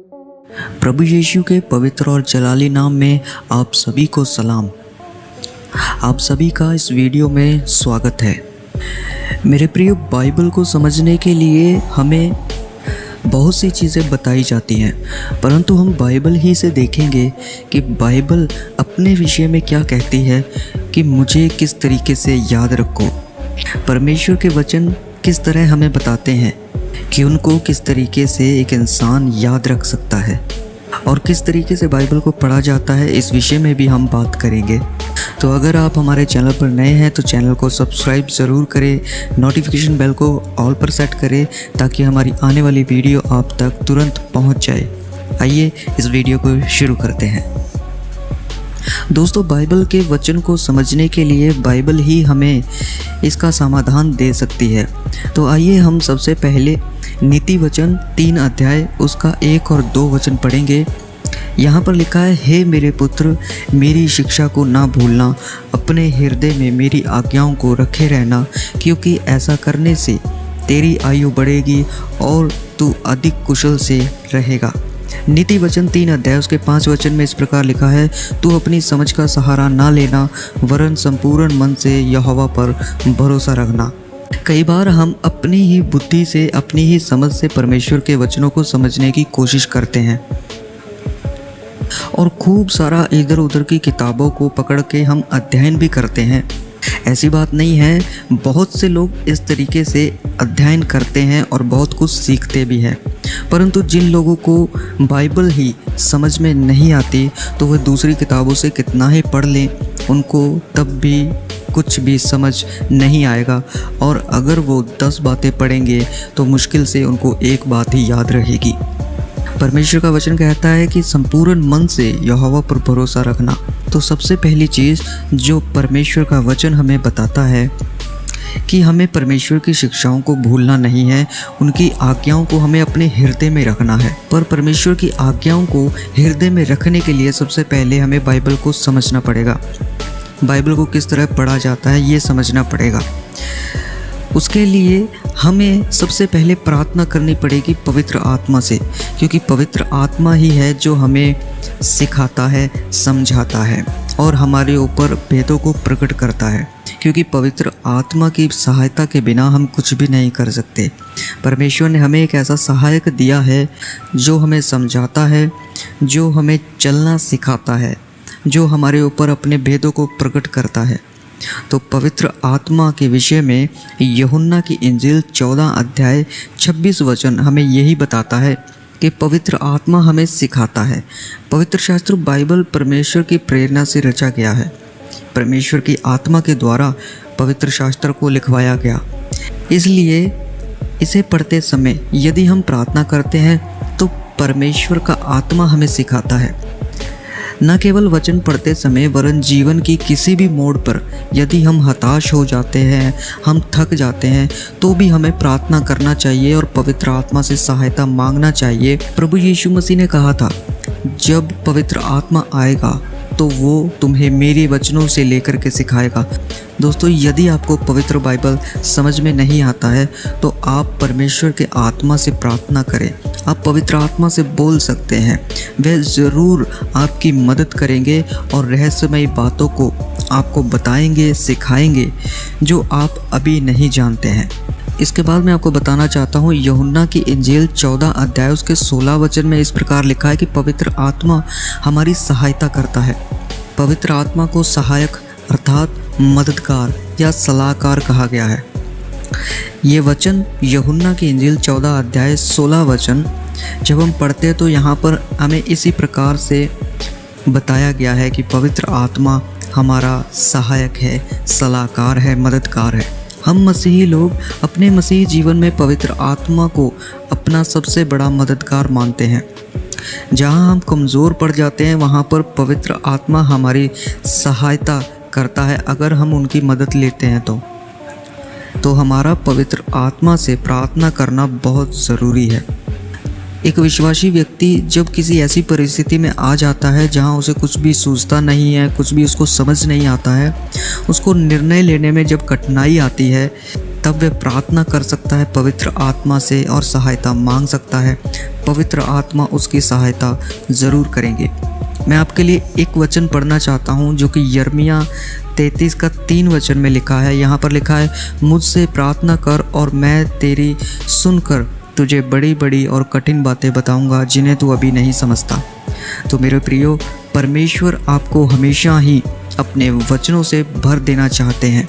प्रभु यीशु के पवित्र और जलाली नाम में आप सभी को सलाम। आप सभी का इस वीडियो में स्वागत है। मेरे प्रिय, बाइबल को समझने के लिए हमें बहुत सी चीज़ें बताई जाती हैं, परंतु हम बाइबल ही से देखेंगे कि बाइबल अपने विषय में क्या कहती है कि मुझे किस तरीके से याद रखो। परमेश्वर के वचन किस तरह हमें बताते हैं कि उनको किस तरीके से एक इंसान याद रख सकता है और किस तरीके से बाइबल को पढ़ा जाता है, इस विषय में भी हम बात करेंगे। तो अगर आप हमारे चैनल पर नए हैं तो चैनल को सब्सक्राइब ज़रूर करें, नोटिफिकेशन बेल को ऑल पर सेट करें ताकि हमारी आने वाली वीडियो आप तक तुरंत पहुंच जाए। आइए इस वीडियो को शुरू करते हैं। दोस्तों, बाइबल के वचन को समझने के लिए बाइबल ही हमें इसका समाधान दे सकती है। तो आइए हम सबसे पहले नीति वचन 3 अध्याय उसका 1 और 2 वचन पढ़ेंगे। यहाँ पर लिखा है, हे मेरे पुत्र, मेरी शिक्षा को ना भूलना, अपने हृदय में मेरी आज्ञाओं को रखे रहना, क्योंकि ऐसा करने से तेरी आयु बढ़ेगी और तू अधिक कुशल से रहेगा। नीति वचन 3 अध्याय उसके 5 वचन में इस प्रकार लिखा है, तू अपनी समझ का सहारा ना लेना, वरन संपूर्ण मन से यहोवा पर भरोसा रखना। कई बार हम अपनी ही बुद्धि से, अपनी ही समझ से परमेश्वर के वचनों को समझने की कोशिश करते हैं और खूब सारा इधर उधर की किताबों को पकड़ के हम अध्ययन भी करते हैं। ऐसी बात नहीं है, बहुत से लोग इस तरीके से अध्ययन करते हैं और बहुत कुछ सीखते भी हैं, परंतु जिन लोगों को बाइबल ही समझ में नहीं आती तो वह दूसरी किताबों से कितना ही पढ़ लें, उनको तब भी कुछ भी समझ नहीं आएगा। और अगर वो 10 बातें पढ़ेंगे तो मुश्किल से उनको एक बात ही याद रहेगी। परमेश्वर का वचन कहता है कि संपूर्ण मन से यहोवा पर भरोसा रखना। तो सबसे पहली चीज़ जो परमेश्वर का वचन हमें बताता है कि हमें परमेश्वर की शिक्षाओं को भूलना नहीं है, उनकी आज्ञाओं को हमें अपने हृदय में रखना है। पर परमेश्वर की आज्ञाओं को हृदय में रखने के लिए सबसे पहले हमें बाइबल को समझना पड़ेगा। बाइबल को किस तरह पढ़ा जाता है ये समझना पड़ेगा। उसके लिए हमें सबसे पहले प्रार्थना करनी पड़ेगी पवित्र आत्मा से, क्योंकि पवित्र आत्मा ही है जो हमें सिखाता है, समझाता है और हमारे ऊपर भेदों को प्रकट करता है। क्योंकि पवित्र आत्मा की सहायता के बिना हम कुछ भी नहीं कर सकते। परमेश्वर ने हमें एक ऐसा सहायक दिया है जो हमें समझाता है, जो हमें चलना सिखाता है, जो हमारे ऊपर अपने भेदों को प्रकट करता है। तो पवित्र आत्मा के विषय में यूहन्ना की इंजील 14 अध्याय 26 वचन हमें यही बताता है कि पवित्र आत्मा हमें सिखाता है। पवित्र शास्त्र बाइबल परमेश्वर की प्रेरणा से रचा गया है। परमेश्वर की आत्मा के द्वारा पवित्र शास्त्र को लिखवाया गया। इसलिए इसे पढ़ते समय यदि हम प्रार्थना करते हैं तो परमेश्वर का आत्मा हमें सिखाता है। न केवल वचन पढ़ते समय वरन जीवन की किसी भी मोड़ पर यदि हम हताश हो जाते हैं, हम थक जाते हैं, तो भी हमें प्रार्थना करना चाहिए और पवित्र आत्मा से सहायता मांगना चाहिए। प्रभु यीशु मसीह ने कहा था, जब पवित्र आत्मा आएगा तो वो तुम्हें मेरे वचनों से लेकर के सिखाएगा। दोस्तों, यदि आपको पवित्र बाइबल समझ में नहीं आता है तो आप परमेश्वर के आत्मा से प्रार्थना करें। आप पवित्र आत्मा से बोल सकते हैं, वह ज़रूर आपकी मदद करेंगे और रहस्यमयी बातों को आपको बताएंगे, सिखाएंगे जो आप अभी नहीं जानते हैं। इसके बाद मैं आपको बताना चाहता हूँ, यूहन्ना की इंजील 14 अध्याय उसके 16 वचन में इस प्रकार लिखा है कि पवित्र आत्मा हमारी सहायता करता है। पवित्र आत्मा को सहायक अर्थात मददगार या सलाहकार कहा गया है। ये वचन यूहन्ना की इंजील 14 अध्याय 16 वचन जब हम पढ़ते हैं तो यहाँ पर हमें इसी प्रकार से बताया गया है कि पवित्र आत्मा हमारा सहायक है, सलाहकार है, मददगार है। हम मसीही लोग अपने मसीही जीवन में पवित्र आत्मा को अपना सबसे बड़ा मददगार मानते हैं। जहाँ हम कमज़ोर पड़ जाते हैं वहाँ पर पवित्र आत्मा हमारी सहायता करता है। अगर हम उनकी मदद लेते हैं तो हमारा पवित्र आत्मा से प्रार्थना करना बहुत ज़रूरी है। एक विश्वासी व्यक्ति जब किसी ऐसी परिस्थिति में आ जाता है जहाँ उसे कुछ भी सूझता नहीं है, कुछ भी उसको समझ नहीं आता है, उसको निर्णय लेने में जब कठिनाई आती है, तब वह प्रार्थना कर सकता है पवित्र आत्मा से और सहायता मांग सकता है। पवित्र आत्मा उसकी सहायता ज़रूर करेंगे। मैं आपके लिए एक वचन पढ़ना चाहता हूँ जो कि यिर्मयाह 33 का 3 वचन में लिखा है। यहाँ पर लिखा है, मुझसे प्रार्थना कर और मैं तेरी सुनकर तुझे बड़ी बड़ी और कठिन बातें बताऊँगा जिन्हें तू अभी नहीं समझता। तो मेरे प्रियो, परमेश्वर आपको हमेशा ही अपने वचनों से भर देना चाहते हैं।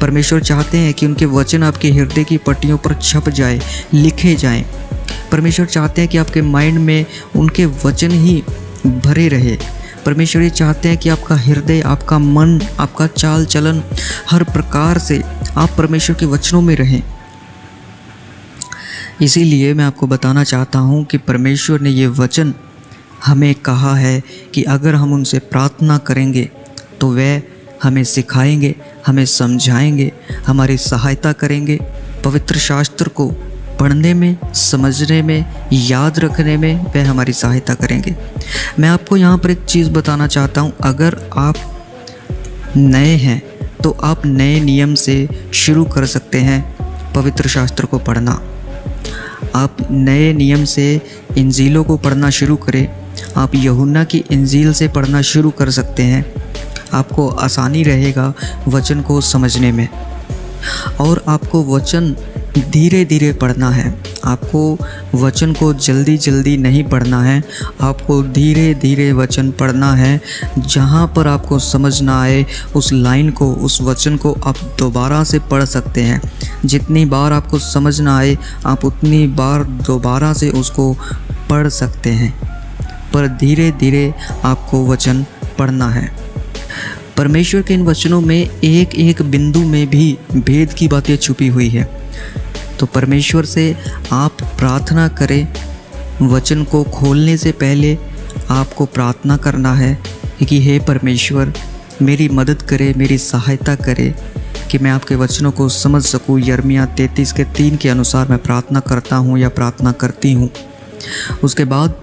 परमेश्वर चाहते हैं कि उनके वचन आपके हृदय की पट्टियों पर छप जाए, लिखे जाएं। परमेश्वर चाहते हैं कि आपके माइंड में उनके वचन ही भरे रहे। परमेश्वर ये चाहते हैं कि आपका हृदय, आपका मन, आपका चाल चलन, हर प्रकार से आप परमेश्वर के वचनों में रहें। इसीलिए मैं आपको बताना चाहता हूँ कि परमेश्वर ने ये वचन हमें कहा है कि अगर हम उनसे प्रार्थना करेंगे तो वह हमें सिखाएंगे, हमें समझाएंगे, हमारी सहायता करेंगे। पवित्र शास्त्र को पढ़ने में, समझने में, याद रखने में वह हमारी सहायता करेंगे। मैं आपको यहाँ पर एक चीज़ बताना चाहता हूँ, अगर आप नए हैं तो आप नए नियम से शुरू कर सकते हैं पवित्र शास्त्र को पढ़ना। आप नए नियम से इंजीलों को पढ़ना शुरू करें। आप यूहन्ना की इंजील से पढ़ना शुरू कर सकते हैं। आपको आसानी रहेगा वचन को समझने में। और आपको वचन धीरे धीरे पढ़ना है। आपको वचन को जल्दी जल्दी नहीं पढ़ना है। आपको धीरे धीरे वचन पढ़ना है। जहाँ पर आपको समझ ना आए उस लाइन को, उस वचन को आप दोबारा से पढ़ सकते हैं। जितनी बार आपको समझ ना आए आप उतनी बार दोबारा से उसको पढ़ सकते हैं, पर धीरे धीरे आपको वचन पढ़ना है। परमेश्वर के इन वचनों में एक एक बिंदु में भी भेद की बातें छुपी हुई है। तो परमेश्वर से आप प्रार्थना करें। वचन को खोलने से पहले आपको प्रार्थना करना है कि हे परमेश्वर, मेरी मदद करे, मेरी सहायता करे कि मैं आपके वचनों को समझ सकूं। यिर्मयाह 33 के 3 के अनुसार मैं प्रार्थना करता हूं या प्रार्थना करती हूं। उसके बाद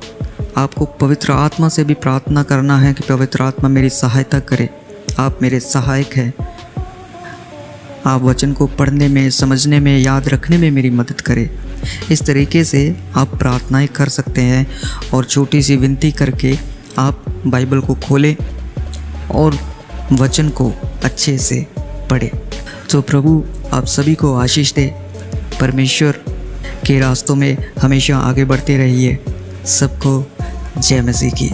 आपको पवित्र आत्मा से भी प्रार्थना करना है कि पवित्र आत्मा मेरी सहायता करे। आप मेरे सहायक हैं। आप वचन को पढ़ने में, समझने में, याद रखने में मेरी मदद करें। इस तरीके से आप प्रार्थनाएं कर सकते हैं और छोटी सी विनती करके आप बाइबल को खोलें और वचन को अच्छे से पढ़ें। तो प्रभु आप सभी को आशीष दे। परमेश्वर के रास्तों में हमेशा आगे बढ़ते रहिए। सबको जय मसीह की।